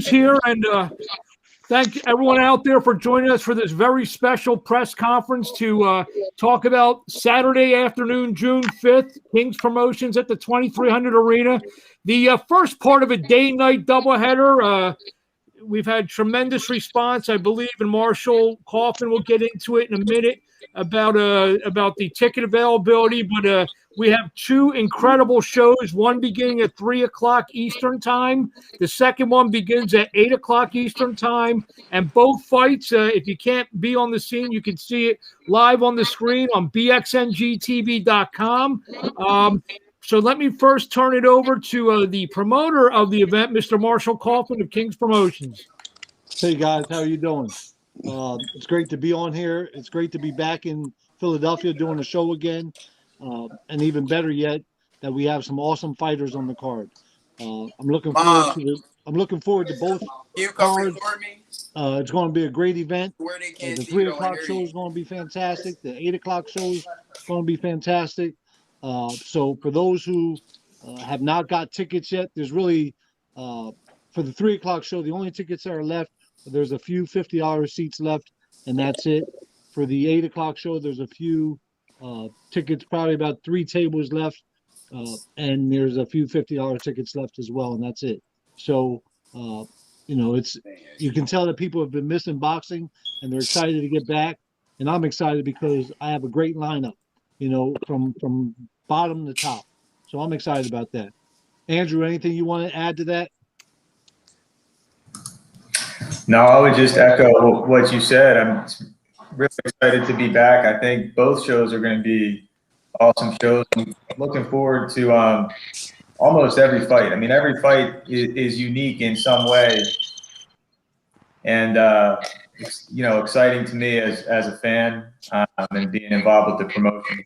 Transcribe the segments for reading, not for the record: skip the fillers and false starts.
here, and thank everyone out there for joining us for this very special press conference to talk about Saturday afternoon, June 5th, Kings Promotions at the 2300 Arena. The first part of a day-night doubleheader. We've had tremendous response, I believe, and Marshall Kaufman will get into it in a minute about the ticket availability. But we have two incredible shows, one beginning at 3 o'clock Eastern time. The second one begins at 8 o'clock Eastern time. And both fights, if you can't be on the scene, you can see it live on the screen on bxngtv.com. So let me first turn it over to the promoter of the event, Mr. Marshall Kaufman of Kings Promotions. Hey, guys. How are you doing? It's great to be on here. It's great to be back in Philadelphia doing a show again. And even better yet, that we have some awesome fighters on the card. I'm looking forward to both cards. It's going to be a great event. The 3 o'clock show is going to be fantastic. The 8 o'clock show is going to be fantastic. So for those who have not got tickets yet, there's really, for the 3 o'clock show, the only tickets that are left, there's a few $50 seats left, and that's it. For the 8 o'clock show, there's a few tickets, probably about 3 tables left, and there's a few $50 tickets left as well, and that's it. So, you know, you can tell that people have been missing boxing, and they're excited to get back, and I'm excited because I have a great lineup, you know, from bottom to top. So I'm excited about that. Andrew, anything you want to add to that? No, I would just echo what you said. I'm really excited to be back. I think both shows are going to be awesome shows. I'm looking forward to almost every fight. I mean, every fight is unique in some way. And, it's, you know, exciting to me as a fan and being involved with the promotion.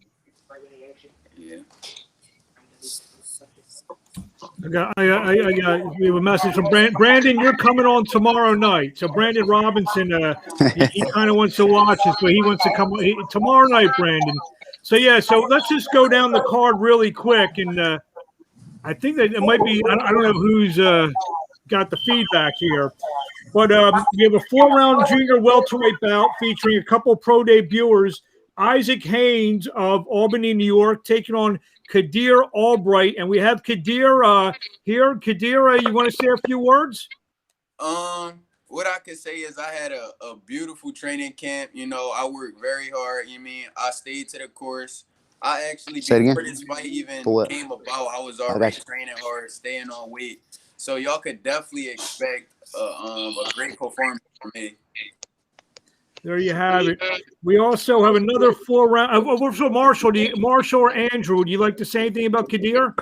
We have a message from Brandon. You're coming on tomorrow night. So Brandon Robinson, he kind of wants to watch us, but he wants to come tomorrow night, Brandon. So yeah, so let's just go down the card really quick, and I think that it might be. I don't know who's got the feedback here, but we have a 4-round junior welterweight bout featuring a couple pro debuters. Isaac Haynes of Albany, New York, taking on Khadir Albright, and we have Khadir here. Khadir, you want to say a few words? What I can say is I had a beautiful training camp. You know, I worked very hard. You mean I stayed to the course. I actually, before this fight even came about, I was already training hard, staying on weight. So y'all could definitely expect a great performance from me. There you have it. We also have another 4-round. So Marshall or Andrew, would you like to say anything about Khadir?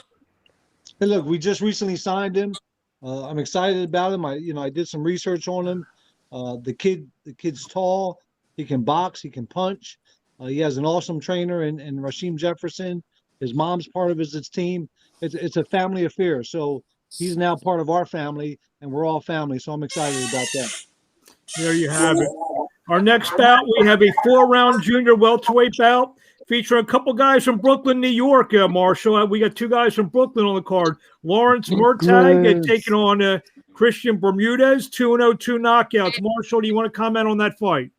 Hey, look, we just recently signed him. I'm excited about him. I did some research on him. The kid's tall. He can box. He can punch. He has an awesome trainer in Rasheem Jefferson. His mom's part of his team. It's a family affair. So he's now part of our family, and we're all family. So I'm excited about that. There you have it. Our next bout, we have a 4-round junior welterweight bout featuring a couple guys from Brooklyn, New York, Marshall. We got 2 guys from Brooklyn on the card. Lawrence Murtag taking on Christian Bermudez, 2-0, 2 knockouts. Marshall, do you want to comment on that fight?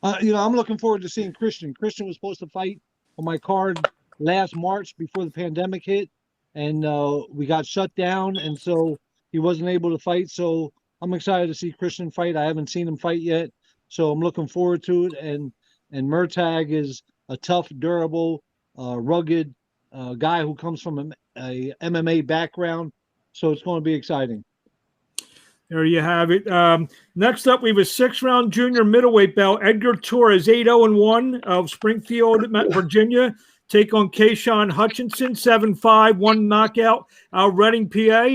I'm looking forward to seeing Christian. Christian was supposed to fight on my card last March before the pandemic hit, and we got shut down, and so he wasn't able to fight. So I'm excited to see Christian fight. I haven't seen him fight yet. So I'm looking forward to it, and Murtag is a tough, durable, rugged guy who comes from a MMA background. So it's going to be exciting. There you have it. Next up, we have a 6-round junior middleweight bout. Edgar Torres, 8-0-1 of Springfield, Virginia, take on Kayshawn Hutchinson, 7-5, 1 knockout out Reading, PA.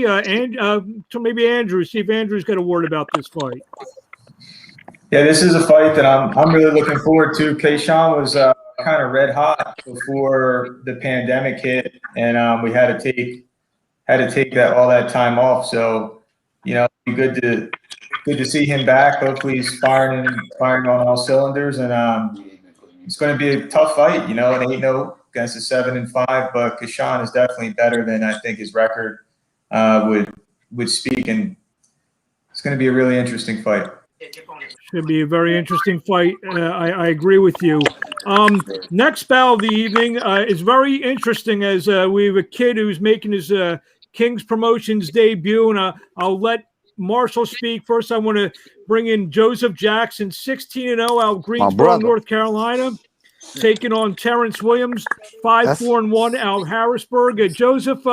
So maybe Andrew, see if Andrew's got a word about this fight. Yeah, this is a fight that I'm really looking forward to. Kayshawn was kind of red hot before the pandemic hit, and we had to take all that time off. So, you know, it'd be good to see him back. Hopefully, he's firing on all cylinders, and it's going to be a tough fight. You know, an 8-0 against a 7-5, but Kayshawn is definitely better than I think his record would speak, and it's going to be a really interesting fight. Should be a very interesting fight. I agree with you. Next battle of the evening is very interesting as we have a kid who's making his King's Promotions debut, and I'll let Marshall speak. First, I want to bring in Joseph Jackson, 16-0 out of Greensboro, North Carolina, taking on Terrence Williams, 5-4-1 out of Harrisburg. Joseph,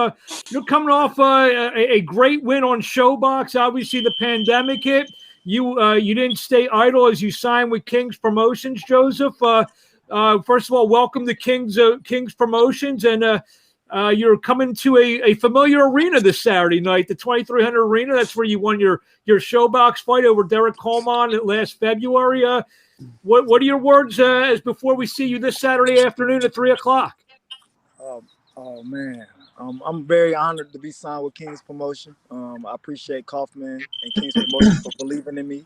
you're coming off a great win on Showbox. Obviously, the pandemic hit. You didn't stay idle as you signed with King's Promotions, Joseph. First of all, welcome to King's Promotions, and you're coming to a familiar arena this Saturday night, the 2300 Arena. That's where you won your Showbox fight over Derek Coleman last February. What are your words as before we see you this Saturday afternoon at 3:00? Oh man, I'm very honored to be signed with King's Promotion. I appreciate Kaufman and King's Promotion for believing in me.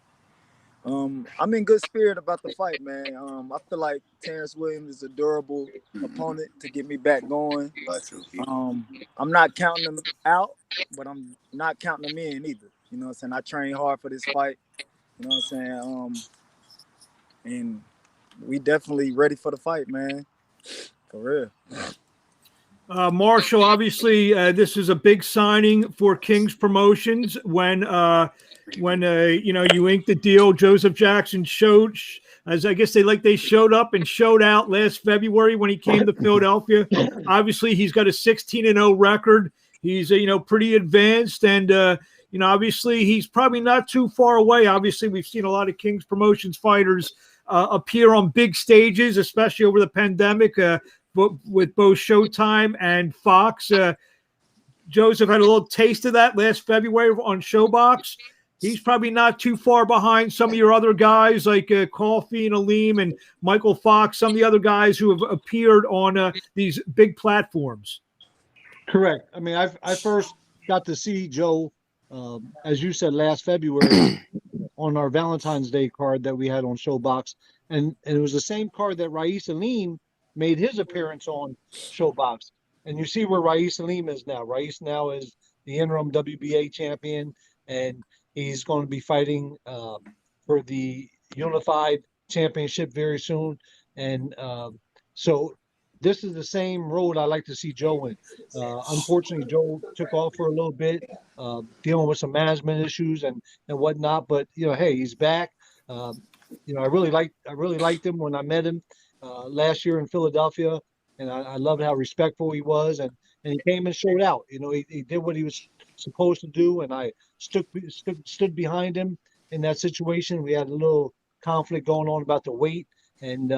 I'm in good spirit about the fight, man. I feel like Terrence Williams is a durable opponent to get me back going. I'm not counting him out, but I'm not counting him in either. You know what I'm saying? I train hard for this fight. You know what I'm saying? And we definitely ready for the fight, man. For real. Marshall, obviously, this is a big signing for King's Promotions. When you inked the deal, Joseph Jackson showed, as I guess they showed up and showed out last February when he came to Philadelphia. Obviously, he's got a 16-0 record. He's pretty advanced, and obviously he's probably not too far away. Obviously, we've seen a lot of King's Promotions fighters appear on big stages, especially over the pandemic. With both Showtime and Fox. Joseph had a little taste of that last February on Showbox. He's probably not too far behind some of your other guys like Coffey and Aleem and Michael Fox, some of the other guys who have appeared on these big platforms. Correct. I mean, I first got to see Joe, as you said, last February on our Valentine's Day card that we had on Showbox. And it was the same card that Rais Aleem made his appearance on Showbox. And you see where Rais Aleem is now. Rais now is the interim WBA champion, and he's going to be fighting for the Unified Championship very soon. And so this is the same road I like to see Joe in. Unfortunately, Joe took off for a little bit, dealing with some management issues and whatnot. But, hey, he's back. I really liked him when I met him last year in Philadelphia, and I loved how respectful he was, and he came and showed out. He did what he was supposed to do, and I stood behind him in that situation. We had a little conflict going on about the weight, and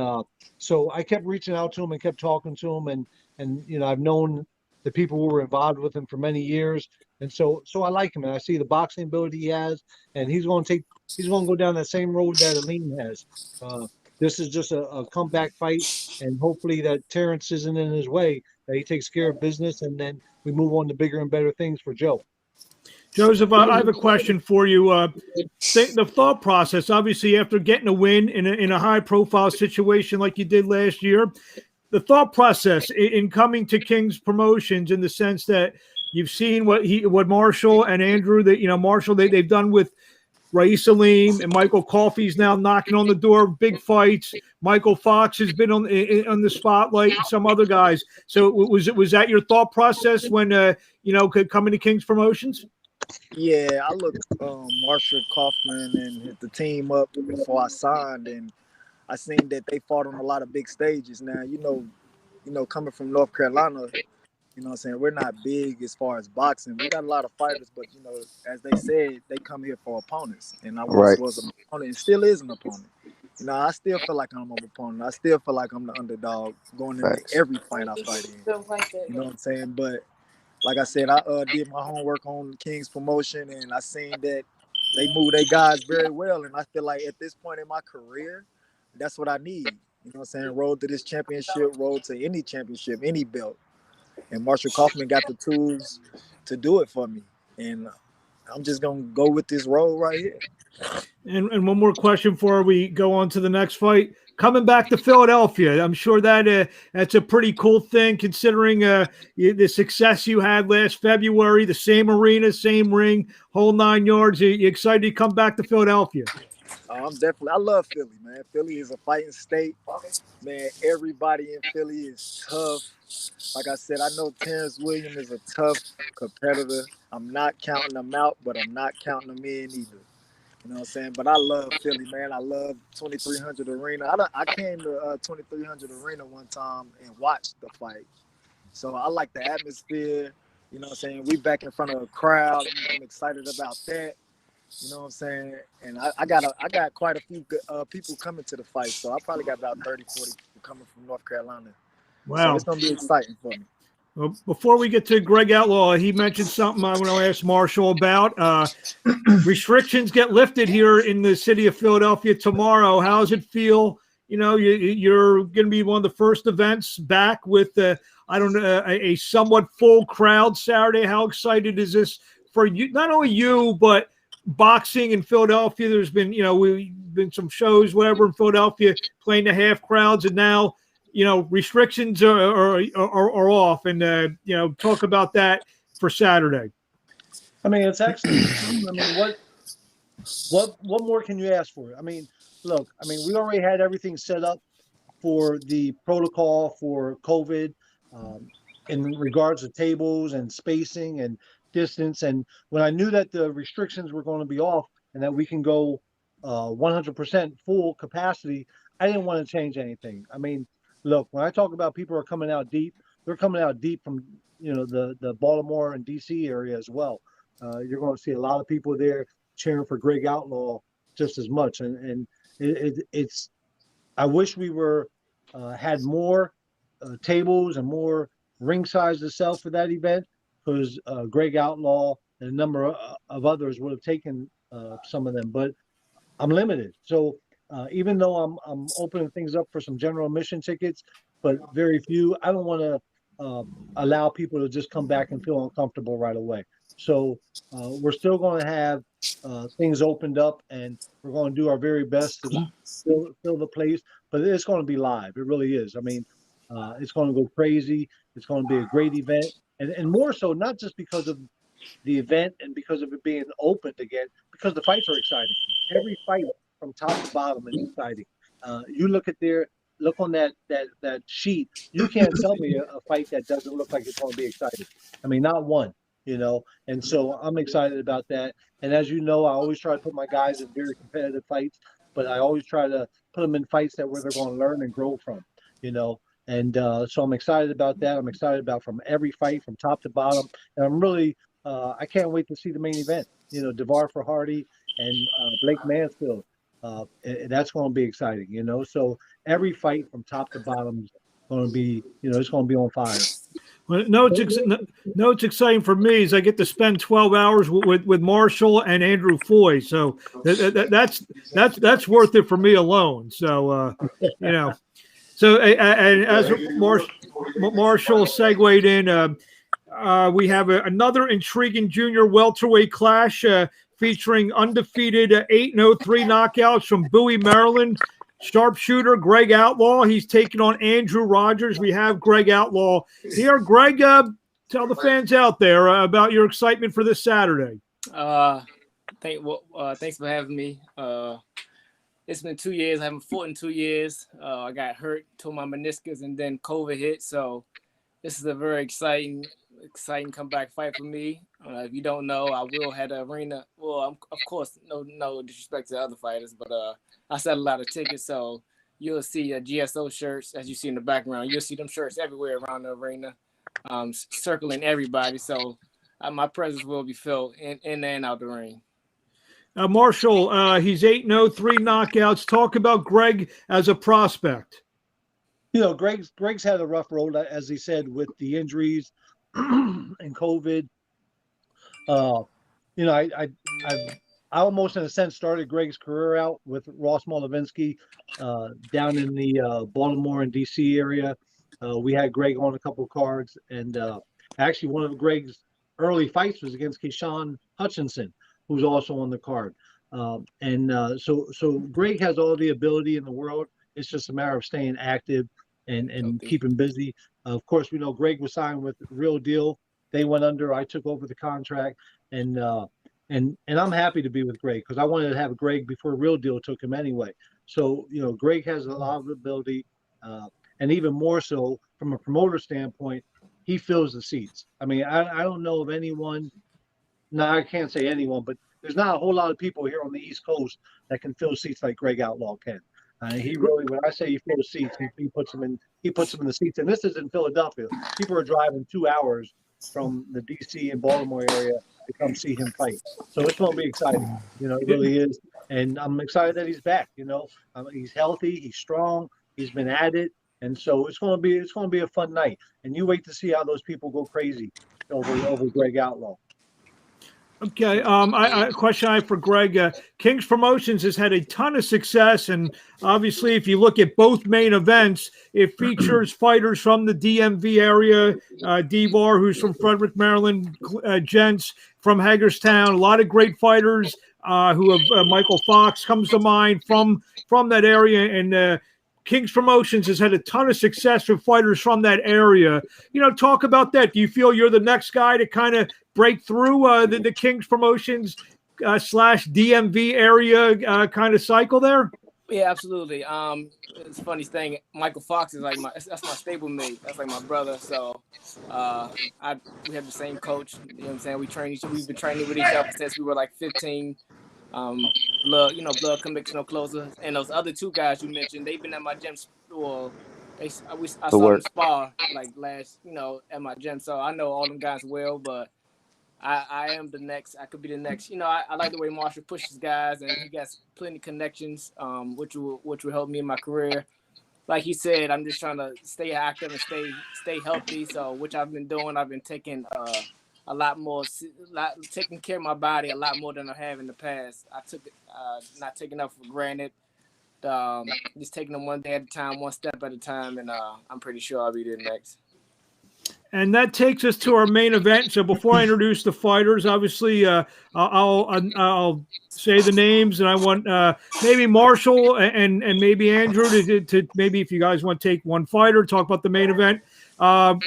so I kept reaching out to him and kept talking to him, and I've known the people who were involved with him for many years, and so I like him, and I see the boxing ability he has, and he's going to go down that same road that Aleem has. This is just a comeback fight, and hopefully that Terrence isn't in his way, that he takes care of business, and then we move on to bigger and better things for Joe. Joseph, I have a question for you. The thought process, obviously, after getting a win in a high-profile situation like you did last year, the thought process in coming to King's Promotions, in the sense that you've seen what Marshall and Andrew, Marshall they've done with Rais Aleem and Michael Coffey's now knocking on the door of big fights. Michael Fox has been on the spotlight, and some other guys. So was that your thought process when coming to King's Promotions? Yeah, I looked Marshall Kaufman and the team up before I signed, and I seen that they fought on a lot of big stages. Now, coming from North Carolina, you know what I'm saying, we're not big as far as boxing. We got a lot of fighters, but, as they said, they come here for opponents. And I was an opponent and still is an opponent. I still feel like I'm an opponent. I still feel like I'm the underdog going into every fight I fight in. You know what I'm saying? But like I said, I did my homework on King's Promotion, and I seen that they move their guys very well. And I feel like at this point in my career, that's what I need. You know what I'm saying? Road to this championship, road to any championship, any belt. And Marshall Kaufman got the tools to do it for me. And I'm just going to go with this road right here. And one more question before we go on to the next fight. coming back to Philadelphia. I'm sure that that's a pretty cool thing, considering the success you had last February. The same arena, same ring, whole 9 yards. You excited to come back to Philadelphia? I'm definitely. I love Philly, man. Philly is a fighting state, man. Everybody in Philly is tough. Like I said, I know Terrence Williams is a tough competitor. I'm not counting them out, but I'm not counting them in either. You know what I'm saying? But I love Philly, man. I love 2300 Arena. I came to 2300 Arena one time and watched the fight. So I like the atmosphere. You know what I'm saying? We back in front of a crowd. I'm excited about that. You know what I'm saying? And I got quite a few people coming to the fight. So I probably got about 30, 40 people coming from North Carolina. Wow. So it's going to be exciting for me. Well, before we get to Greg Outlaw, he mentioned something I want to ask Marshall about. Restrictions get lifted here in the city of Philadelphia tomorrow. How does it feel? You know, you're going to be one of the first events back with, a somewhat full crowd Saturday. How excited is this for you? Not only you, but boxing in Philadelphia. There's been, we've been some shows, whatever, in Philadelphia playing to half crowds, and now, restrictions are off, and talk about that for Saturday. I mean, it's actually. I mean, what more can you ask for? I mean, look. I mean, we already had everything set up for the protocol for COVID, in regards to tables and spacing and distance. And when I knew that the restrictions were going to be off and that we can go 100% full capacity, I didn't want to change anything. I mean, look, when I talk about people are coming out deep, they're coming out deep from, the Baltimore and DC area as well. You're going to see a lot of people there cheering for Greg Outlaw just as much. And it's, I wish we were, had more tables and more ring size to sell for that event, because Greg Outlaw and a number of others would have taken some of them, but I'm limited. So even though I'm opening things up for some general admission tickets, but very few, I don't want to allow people to just come back and feel uncomfortable right away. So we're still going to have things opened up, and we're going to do our very best to fill the place, but it's going to be live. It really is. I mean, it's going to go crazy. It's going to be a great event, and more so, not just because of the event and because of it being opened again, because the fights are exciting. Every fight from top to bottom is exciting. You look on that sheet. You can't tell me a fight that doesn't look like it's going to be exciting. I mean, not one. And so I'm excited about that. And as you know, I always try to put my guys in very competitive fights, but I always try to put them in fights where they're going to learn and grow from. And so I'm excited about that. I'm excited about from every fight from top to bottom. And I'm really, I can't wait to see the main event. Devar Ferhadi and Blake Mansfield. That's going to be exciting. So every fight from top to bottom is going to be, it's going to be on fire. Well, it's exciting for me is I get to spend 12 hours with Marshall and Andrew Foy. So that's worth it for me alone. So, So, and as Marshall segued in, we have another intriguing junior welterweight clash featuring undefeated 8-3 knockouts from Bowie, Maryland. Sharpshooter Greg Outlaw. He's taking on Andrew Rogers. We have Greg Outlaw here. Greg, tell the fans out there about your excitement for this Saturday. Thanks for having me. It's been 2 years. I haven't fought in 2 years. I got hurt, tore my meniscus, and then COVID hit. So this is a very exciting comeback fight for me. If you don't know, I will have the arena. Well, of course, no disrespect to the other fighters, but I sell a lot of tickets, so you'll see GSO shirts, as you see in the background. You'll see them shirts everywhere around the arena, circling everybody. So my presence will be felt in and out the ring. Marshall, he's 8-0, 3 knockouts. Talk about Greg as a prospect. Greg's had a rough road, as he said, with the injuries and COVID. I almost, in a sense, started Greg's career out with Ross Molovinsky down in the Baltimore and DC area. We had Greg on a couple of cards, and actually one of Greg's early fights was against Keyshawn Hutchinson, who's also on the card. So Greg has all the ability in the world. It's just a matter of staying active and keeping busy. Of course, we know Greg was signed with Real Deal. They went under. I took over the contract, and I'm happy to be with Greg because I wanted to have Greg before Real Deal took him anyway. So Greg has a lot of ability, and even more so from a promoter standpoint, he fills the seats. I mean, I don't know of anyone. No, I can't say anyone, but there's not a whole lot of people here on the East Coast that can fill seats like Greg Outlaw can. He really, when I say he fills seats, he puts them in the seats. And this is in Philadelphia. People are driving 2 hours from the DC and Baltimore area to come see him fight. So it's going to be exciting. It really is. And I'm excited that he's back. He's healthy, he's strong, he's been at it, and so it's going to be a fun night. And you wait to see how those people go crazy over Greg Outlaw. Okay, a question I have for Greg. Kings Promotions has had a ton of success, and obviously, if you look at both main events, it features fighters from the DMV area. Devar, who's from Frederick, Maryland, Gents from Hagerstown. A lot of great fighters who have Michael Fox comes to mind from that area, and Kings Promotions has had a ton of success with fighters from that area. Talk about that. Do you feel you're the next guy to kind of break through the Kings Promotions / DMV area kind of cycle there? Yeah, absolutely. It's a funny thing. Michael Fox is like that's my stablemate. That's like my brother. So we have the same coach. You know what I'm saying? We've been training with each other since we were like 15. Blood conviction closer, and those other two guys you mentioned, they've been at my gym. Well, I saw them spar like last, at my gym. So I know all them guys well, but I am the next. I could be the next. I like the way Marshall pushes guys, and he got plenty of connections, which will help me in my career. Like he said, I'm just trying to stay active and stay healthy. So, which I've been doing. I've been taking taking care of my body a lot more than I have in the past. I took it, not taking enough for granted. Just taking them one day at a time, one step at a time, and I'm pretty sure I'll be there next. And that takes us to our main event. So before I introduce the fighters, obviously I'll say the names, and I want maybe Marshall and maybe Andrew to maybe if you guys want to take one fighter, talk about the main event.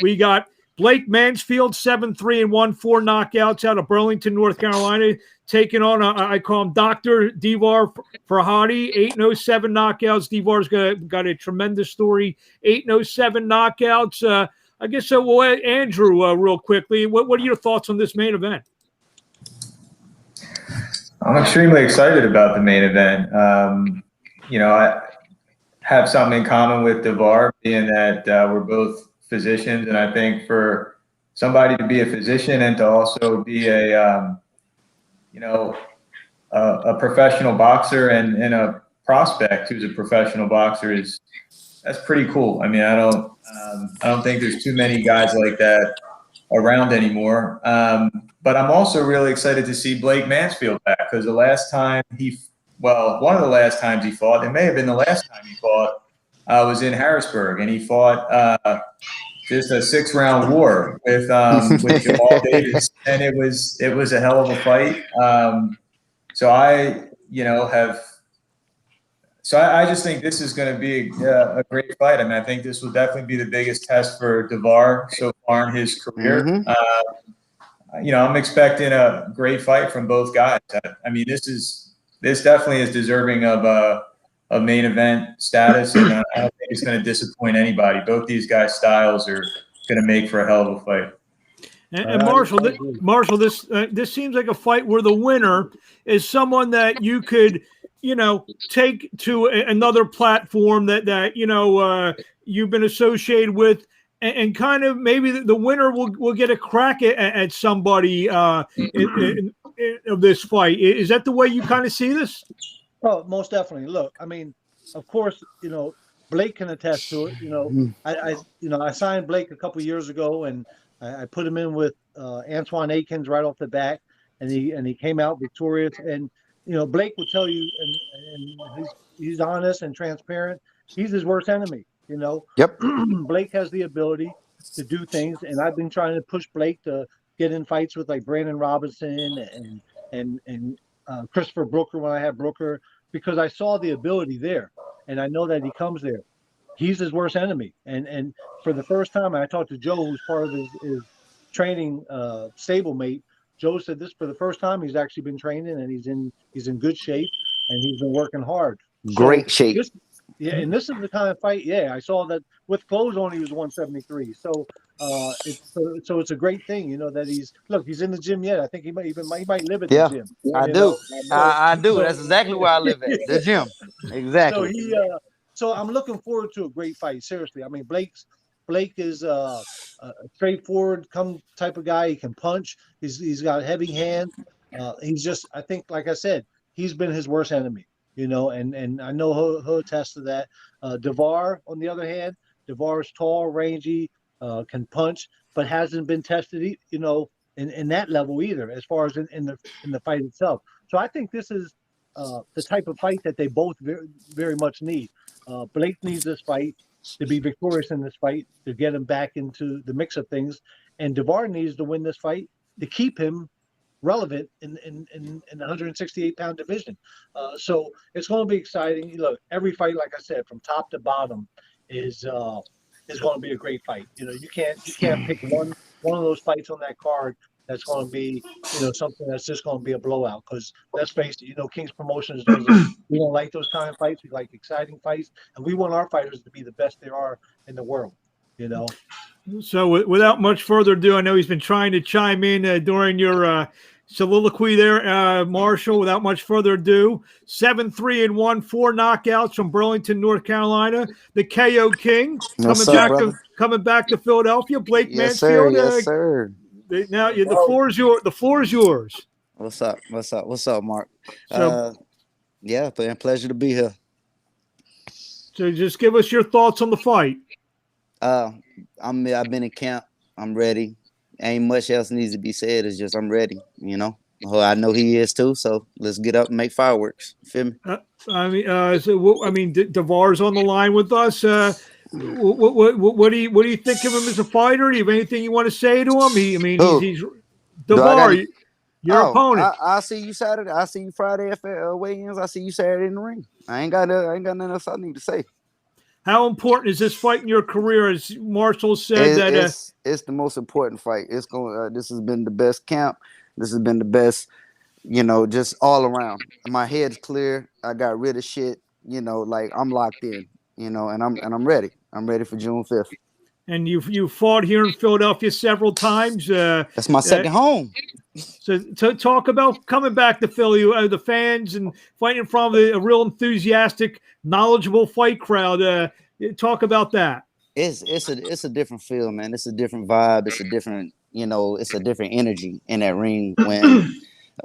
We got Blake Mansfield, 7-3-1, 4 knockouts out of Burlington, North Carolina, taking on, I call him Dr. Devar Ferhadi, 8-0-7 knockouts. Devar's got a tremendous story, 8-0-7 knockouts. I guess so. Well, Andrew, real quickly, what are your thoughts on this main event? I'm extremely excited about the main event. I have something in common with Devar, being that we're both physicians, and I think for somebody to be a physician and to also be a professional boxer and a prospect who's a professional boxer that's pretty cool. I mean, I don't think there's too many guys like that around anymore. But I'm also really excited to see Blake Mansfield back, because one of the last times he fought, it may have been the last time he fought, was in Harrisburg, and he fought just a 6-round war with Jamal Davis, and it was a hell of a fight. I just think this is going to be a great fight. I mean, I think this will definitely be the biggest test for Devar so far in his career. Mm-hmm. I'm expecting a great fight from both guys. I mean, this definitely is deserving of a main event status, and I don't think it's going to disappoint anybody. Both these guys' styles are going to make for a hell of a fight. And Marshall, this seems like a fight where the winner is someone that you could, take to another platform that you've been associated with, and kind of maybe the winner will get a crack at somebody of this fight. Is that the way you kind of see this? Oh, most definitely. Look, I mean, of course, Blake can attest to it. I signed Blake a couple years ago, and I put him in with Antoine Akins right off the bat, and he came out victorious. And Blake will tell you, and he's honest and transparent. He's his worst enemy. Yep. Blake has the ability to do things, and I've been trying to push Blake to get in fights with like Brandon Robinson and Christopher Brooker when I had Brooker, because I saw the ability there. and I know that he comes there. He's his worst enemy. And for the first time, I talked to Joe, who's part of his training stablemate. Joe said this for the first time he's actually been training, and he's in good shape, and he's been working hard. Great shape. And this is the kind of fight. Yeah, I saw that with clothes on, he was 173. So it's a great thing, you know, that he's in the gym yet. I think he might live at the gym. I do. I do. That's exactly where I live at, the gym. Exactly. So I'm looking forward to a great fight. Seriously, I mean, Blake is a straightforward type of guy. He can punch. He's got heavy hands. He's just, I think, like I said, he's been his worst enemy. You know, and I know he'll attest to that. Devar, on the other hand, Devar is tall, rangy, can punch, but hasn't been tested, you know, in that level either, as far as in the fight itself. So I think this is the type of fight that they both very, very much need. Blake needs this fight to be victorious in this fight, to get him back into the mix of things, and Devar needs to win this fight to keep him relevant in the 168-pound division. So it's going to be exciting. Look, every fight, like I said, from top to bottom is going to be a great fight. You know, you can't pick one of those fights on that card that's going to be, you know, something that's just going to be a blowout. Because let's face it, you know, King's Promotions we don't like those kind of fights. We like exciting fights, and we want our fighters to be the best there are in the world. You know. So without much further ado, I know he's been trying to chime in during your soliloquy there, Marshall. Without much further ado, 7-3-1, 4 knockouts from Burlington, North Carolina. The KO King coming back to Philadelphia. Blake Mansfield. Yes, sir. Now the floor is yours. The floor is yours. What's up, Mark? Yeah, pleasure to be here. So just give us your thoughts on the fight. I've been in camp. I'm ready. Ain't much else needs to be said. It's just I'm ready. You know. I know he is too. So let's get up and make fireworks. Feel me? Devar's on the line with us. What do you think of him as a fighter? Do you have anything you want to say to him? He's Devar, your opponent. I'll see you Saturday. I'll see you Friday at weigh-ins. I'll see you Saturday in the ring. I ain't got nothing else I need to say. How important is this fight in your career? As Marshall said, it's the most important fight. It's going. This has been the best camp. This has been the best. You know, just all around. My head's clear. I got rid of shit. You know, like I'm locked in. You know, and I'm ready. I'm ready for June 5th. And you fought here in Philadelphia several times. That's my second home. So to talk about coming back to Philly, the fans, and fighting in front of a real enthusiastic, knowledgeable fight crowd. Talk about that. It's a different feel, man. It's a different vibe. It's a different, you know, it's a different energy in that ring when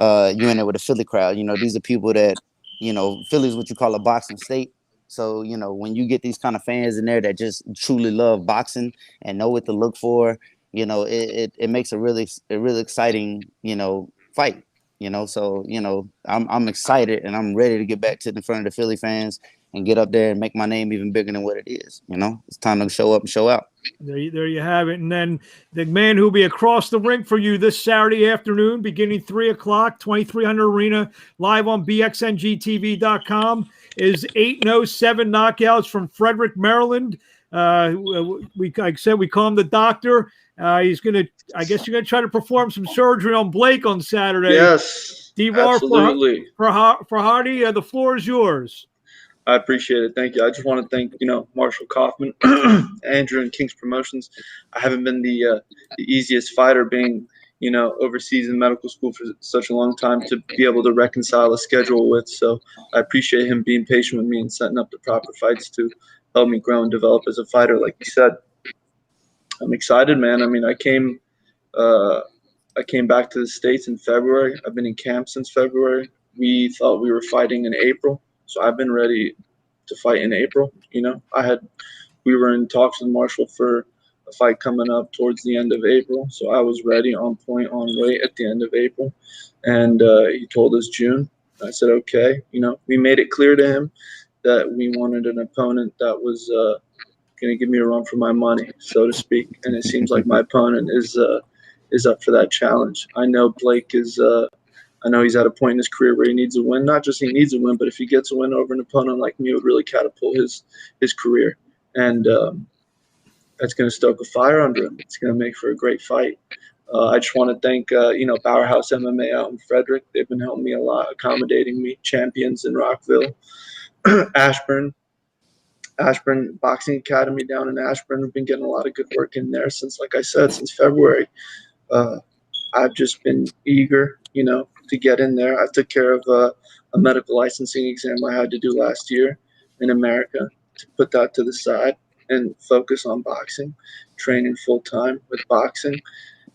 you're in there with a Philly crowd. You know, these are people that, you know, Philly is what you call a boxing state. So, you know, when you get these kind of fans in there that just truly love boxing and know what to look for, you know, it makes a really exciting, you know, fight, you know. So, you know, I'm excited and I'm ready to get back to the front of the Philly fans and get up there and make my name even bigger than what it is. You know, it's time to show up and show out. There you have it. And then the man who'll be across the ring for you this Saturday afternoon, beginning 3 o'clock, 2300 Arena, live on BXNGTV.com, is 8-0, 7 knockouts from Frederick, Maryland. Like I said, we call him the doctor. He's going to, I guess you're going to try to perform some surgery on Blake on Saturday. Yes, Devar absolutely. Ferhadi, the floor is yours. I appreciate it. Thank you. I just want to thank, you know, Marshall Kaufman, Andrew, and King's Promotions. I haven't been the easiest fighter, being, you know, overseas in medical school for such a long time, to be able to reconcile a schedule with. So I appreciate him being patient with me and setting up the proper fights to help me grow and develop as a fighter. Like you said, I'm excited, man. I mean, I came back to the States in February. I've been in camp since February. We thought we were fighting in April. So I've been ready to fight in April. You know, we were in talks with Marshall for a fight coming up towards the end of April. So I was ready, on point, on weight at the end of April. And he told us June. I said, okay. You know, we made it clear to him that we wanted an opponent that was going to give me a run for my money, so to speak. And it seems like my opponent is up for that challenge. I know Blake is I know he's at a point in his career where he needs a win. Not just he needs a win, but if he gets a win over an opponent like me, it would really catapult his career. And that's going to stoke a fire under him. It's going to make for a great fight. I just want to thank, Powerhouse MMA out in Frederick. They've been helping me a lot, accommodating me. Champions in Rockville, Ashburn Boxing Academy down in Ashburn. We've been getting a lot of good work in there since, like I said, since February. I've just been eager, to get in there. I took care of a medical licensing exam I had to do last year in America to put that to the side and focus on boxing, training full time with boxing.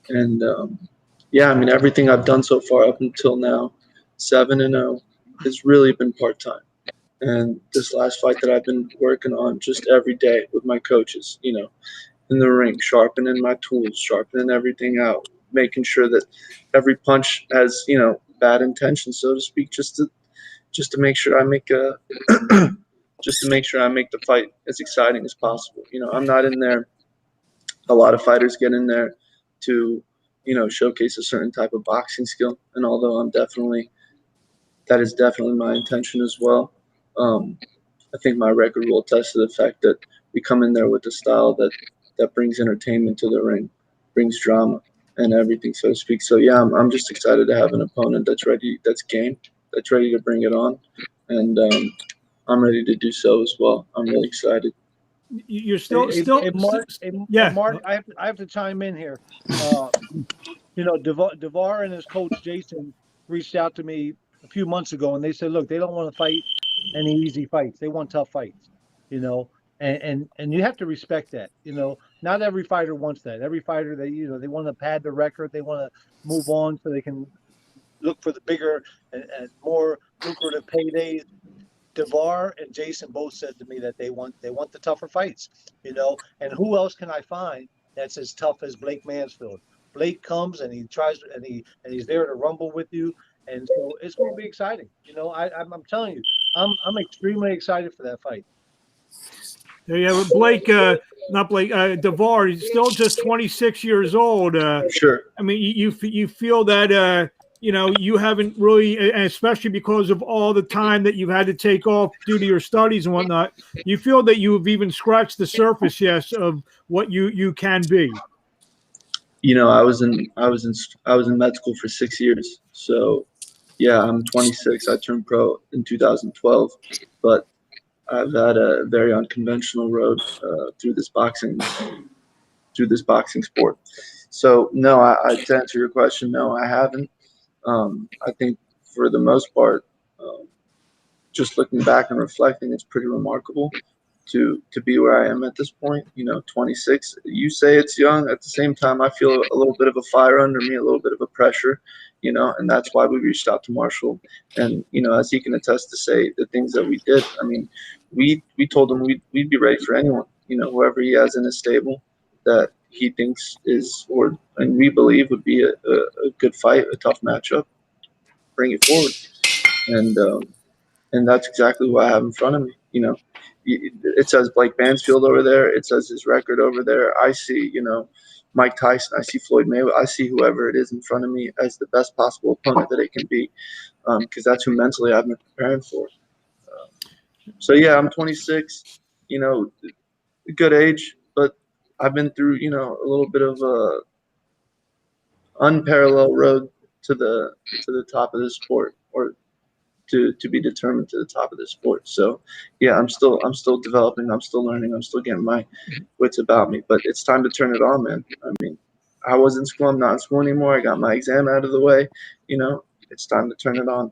And everything I've done so far up until now, 7-0, has really been part-time. And this last fight that I've been working on just every day with my coaches, in the ring, sharpening my tools, sharpening everything out, making sure that every punch has, bad intention, so to speak, just to make sure I make the fight as exciting as possible. I'm not in there. A lot of fighters get in there to, showcase a certain type of boxing skill. And although that is definitely my intention as well. I think my record will attest to the fact that we come in there with a style that brings entertainment to the ring, brings drama and everything, so to speak. So yeah, I'm just excited to have an opponent that's ready, that's game, that's ready to bring it on. And I'm ready to do so as well. I'm really excited. You're still, Mark, yeah. Mark, I have to chime in here. Devar and his coach Jason reached out to me a few months ago, and they said, look, they don't want to fight any easy fights. They want tough fights, and you have to respect that. Not every fighter wants that. Every fighter, they want to pad the record. They want to move on so they can look for the bigger and more lucrative paydays. Devar and Jason both said to me that they want the tougher fights, and who else can I find that's as tough as Blake Mansfield? Blake comes and he tries and he's there to rumble with you, and so it's going to be exciting. I'm telling you, I'm extremely excited for that fight. Yeah, Blake, not Blake, Devar, he's still just 26 years old. Sure. I mean, you feel that you haven't really, and especially because of all the time that you've had to take off due to your studies and whatnot, you feel that you have even scratched the surface, yes, of what you can be. I was in med school for 6 years. So yeah, I'm 26. I turned pro in 2012, but I've had a very unconventional road through this boxing sport. So no, to answer your question, no, I haven't. I think for the most part, just looking back and reflecting, it's pretty remarkable to be where I am at this point. 26. You say it's young. At the same time, I feel a little bit of a fire under me, a little bit of a pressure, and that's why we reached out to Marshall. And as he can attest to say, the things that we did. I mean, we told him we'd be ready for anyone. Whoever he has in his stable that he thinks and we believe would be a good fight, a tough matchup, bring it forward. And that's exactly what I have in front of me. It says Blake Mansfield over there. It says his record over there. I see, Mike Tyson. I see Floyd Mayweather. I see whoever it is in front of me as the best possible opponent that it can be, because that's who mentally I've been preparing for. So yeah, I'm 26. A good age, but I've been through, a little bit of a unparalleled road to the top of this sport, or to be determined to the top of this sport. So yeah, I'm still developing, I'm still learning, I'm still getting my wits about me, but it's time to turn it on, man. I mean, I was in school, I'm not in school anymore. I got my exam out of the way, it's time to turn it on.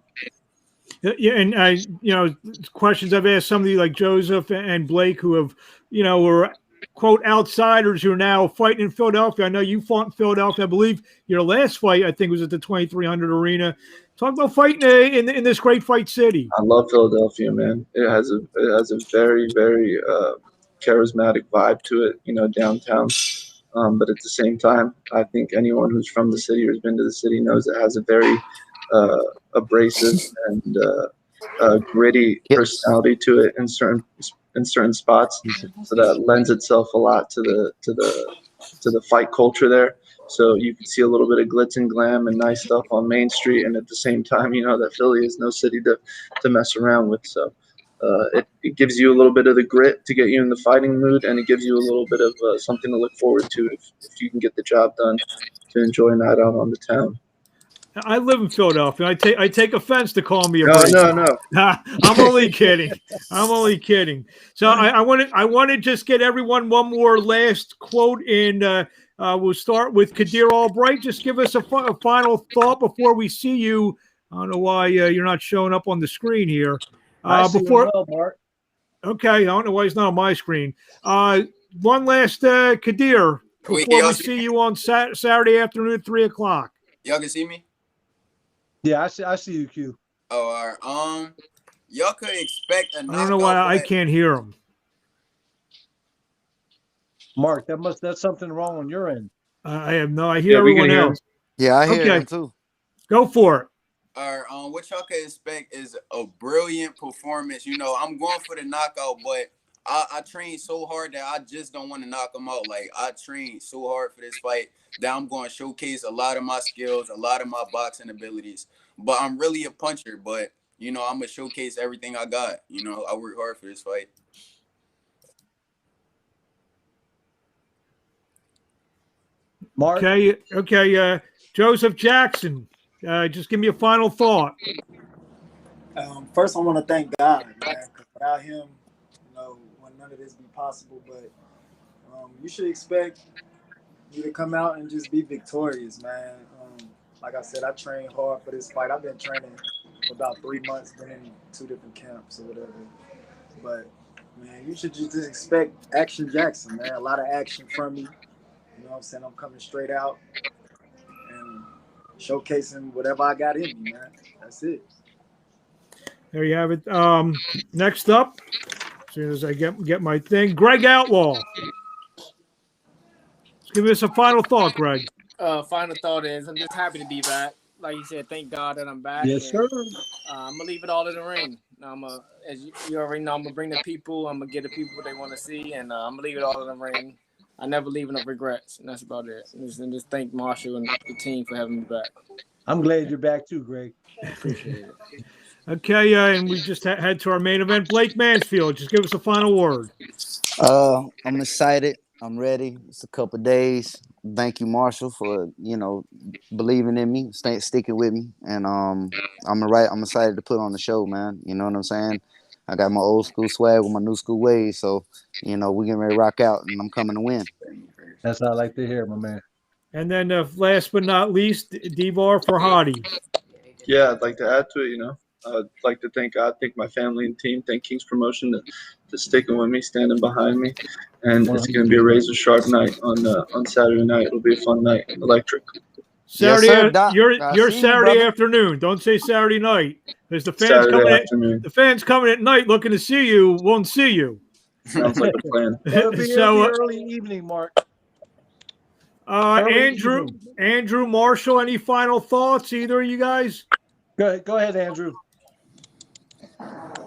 Yeah, and questions I've asked somebody like Joseph and Blake, who have, were quote outsiders who are now fighting in Philadelphia. I know you fought in Philadelphia. I believe your last fight, I think, was at the 2300 arena. Talk about fighting in this great fight city. I love Philadelphia, man. It has a very, very charismatic vibe to it, downtown. But at the same time, I think anyone who's from the city or has been to the city knows it has a very abrasive and gritty personality to it in certain spots. So that lends itself a lot to the fight culture there. So you can see a little bit of glitz and glam and nice stuff on Main Street, and at the same time, that Philly is no city to mess around with. So it gives you a little bit of the grit to get you in the fighting mood, and it gives you a little bit of something to look forward to if you can get the job done, to enjoy a night out on the town. I live in Philadelphia. I take offense to call me a No. I'm only kidding. I'm only kidding. So I want to just get everyone one more last quote in. We'll start with Khadir Albright. Just give us a final thought before we see you. I don't know why you're not showing up on the screen here. Well, Mark. Okay, I don't know why he's not on my screen. One last Khadir before we see you on Saturday afternoon at 3:00. Y'all can see me? Yeah, I see you, Q. Oh, all right. Y'all could expect a knockout. I don't know why I can't hear him. Mark, that's something wrong on your end. I have no. I hear everyone else. Yeah, I hear him too. Go for it. All right. What y'all could expect is a brilliant performance. I'm going for the knockout, but I trained so hard that I just don't want to knock him out. Like, I trained so hard for this fight that I'm going to showcase a lot of my skills, a lot of my boxing abilities. But I'm really a puncher, but, I'm going to showcase everything I got. I work hard for this fight. Mark? Okay. Joseph Jackson, just give me a final thought. First, I want to thank God, man, 'cause without him, none of this be possible. But you should expect you to come out and just be victorious, man. Like I said, I trained hard for this fight. I've been training for about 3 months, been in 2 different camps or whatever. But man, you should just expect Action Jackson, man. A lot of action from me. You know what I'm saying? I'm coming straight out and showcasing whatever I got in me, man. That's it. There you have it. Next up, as soon as I get my thing, Greg Outlaw. Give us a final thought, Greg. Final thought is I'm just happy to be back. Like you said, thank God that I'm back. Yes, sir. I'm gonna leave it all in the ring. As you already know, I'm gonna bring the people. I'm gonna get the people what they want to see, and I'm gonna leave it all in the ring. I never leave enough regrets, and that's about it. And just thank Marshall and the team for having me back. I'm glad you're back too, Greg. Appreciate it. Okay, and we just head to our main event. Blake Mansfield, just give us a final word. I'm excited. I'm ready. It's a couple of days. Thank you, Marshall, for believing in me, sticking with me, and I'm excited to put on the show, man. You know what I'm saying? I got my old school swag with my new school ways, so we getting ready to rock out, and I'm coming to win. That's what I like to hear, my man. And then, last but not least, Devar Ferhadi. Yeah, I'd like to add to it. I'd like to thank God, thank my family and team, thank King's Promotion to sticking with me, standing behind me, and it's going to be a razor sharp night on Saturday night. It'll be a fun night, electric. Saturday, yes, your Saturday afternoon. Don't say Saturday night, because the fans coming at night looking to see you won't see you. Sounds like a plan. It'll be early evening, Mark. Andrew, Marshall, any final thoughts? Either of you guys? Go ahead, Andrew.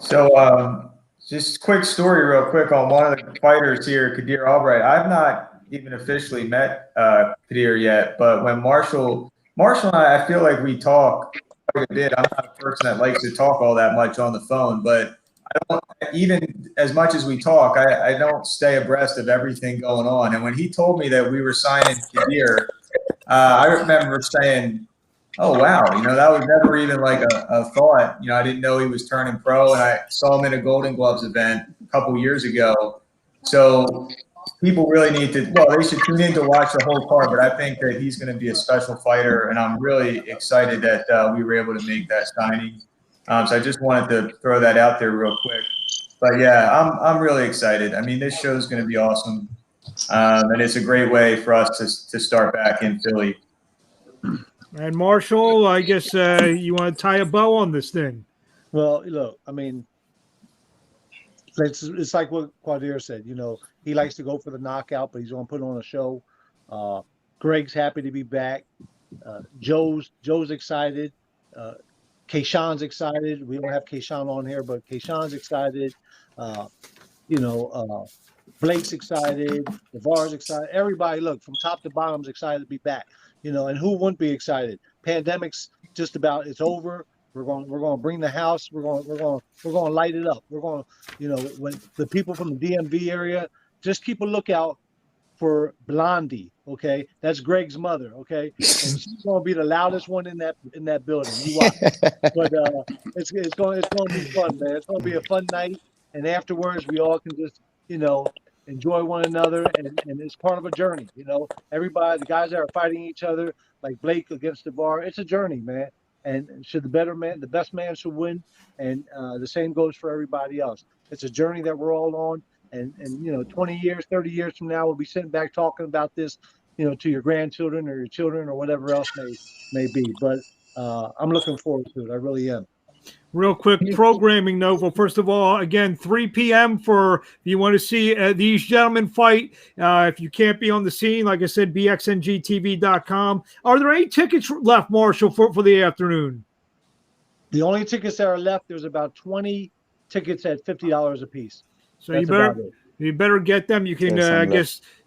So, just quick story real quick on one of the fighters here, Khadir Albright. I've not even officially met Khadir yet, but when Marshall and I feel like we talk quite a bit. I'm not a person that likes to talk all that much on the phone, but I don't, even as much as we talk, I don't stay abreast of everything going on. And when he told me that we were signing Khadir, I remember saying, oh, wow, that was never even like a thought. I didn't know he was turning pro, and I saw him in a Golden Gloves event a couple years ago. So people really need to, they should tune in to watch the whole card, but I think that he's going to be a special fighter, and I'm really excited that we were able to make that signing. So I just wanted to throw that out there real quick. But, yeah, I'm really excited. I mean, this show is going to be awesome, and it's a great way for us to start back in Philly. And Marshall, I guess you want to tie a bow on this thing. Well, look, I mean, it's like what Khadir said. He likes to go for the knockout, but he's going to put on a show. Greg's happy to be back. Joe's excited. Kayshawn's excited. We don't have Kayshawn on here, but Kayshawn's excited. Blake's excited. Devar's excited. Everybody, look, from top to bottom, is excited to be back. And who wouldn't be excited? Pandemic's just about, it's over. We're going to bring the house. We're going to light it up. We're going to, when the people from the DMV area, just keep a lookout for Blondie. Okay, that's Greg's mother. Okay, and she's going to be the loudest one in that building. You watch. But it's going to be fun, man. It's going to be a fun night, and afterwards we all can just enjoy one another, and it's part of a journey. Everybody, the guys that are fighting each other, like Blake against Devar, it's a journey, man. And should the best man should win, and the same goes for everybody else. It's a journey that we're all on, and 20 years, 30 years from now, we'll be sitting back talking about this, to your grandchildren or your children or whatever else may be. But I'm looking forward to it. I really am. Real quick programming note. Well, first of all, again, 3 p.m. if you want to see these gentlemen fight. If you can't be on the scene, like I said, bxngtv.com. Are there any tickets left, Marshall, for the afternoon? The only tickets that are left, there's about 20 tickets at $50 a piece. So you better get them. You can,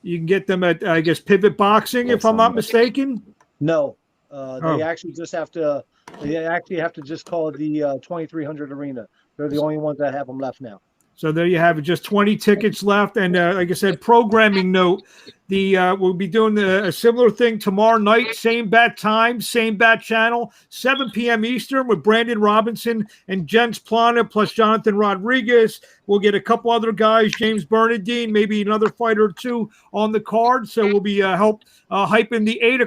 you can get them at, Pivot Boxing, if I'm not mistaken. No, they actually have to just call the 2300 Arena. They're the only ones that have them left now. So there you have it, just 20 tickets left. And like I said, programming note, we'll be doing a similar thing tomorrow night, same bat time, same bat channel, 7 p.m. Eastern with Brandon Robinson and Jens Plana plus Jonathan Rodriguez. We'll get a couple other guys, James Bernadine, maybe another fighter or two on the card. So we'll be hyping the 8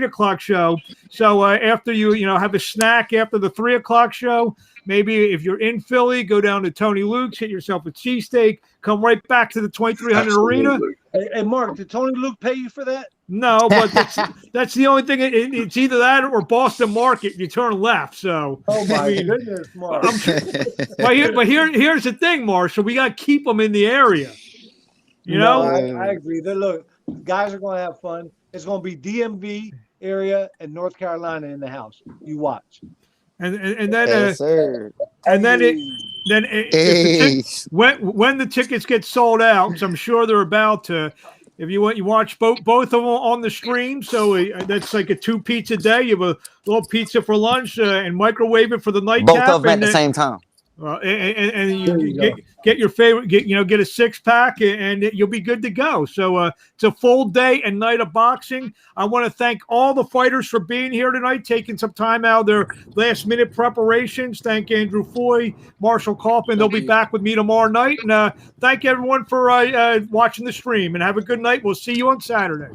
o'clock show. So after you have a snack after the 3 o'clock show, maybe if you're in Philly, go down to Tony Luke's, get yourself a cheesesteak, come right back to the 2300 Arena. Hey, Mark, did Tony Luke pay you for that? No, but that's the only thing. It's either that or Boston Market. You turn left. So. Oh my goodness, Mark. But here's the thing, Marshall. We got to keep them in the area. I agree. Look, guys are going to have fun. It's going to be DMV area and North Carolina in the house. You watch. And then when the tickets get sold out, which I'm sure they're about to. If you watch both of them on the stream, so that's like a 2 pizza day. You have a little pizza for lunch and microwave it for the nightcap. Both of them at the same time. And you get your favorite, get a 6-pack, and you'll be good to go. So it's a full day and night of boxing. I want to thank all the fighters for being here tonight, taking some time out of their last-minute preparations. Thank Andrew Foy, Marshall Kaufman. They'll be back with me tomorrow night. And thank everyone for watching the stream. And have a good night. We'll see you on Saturday.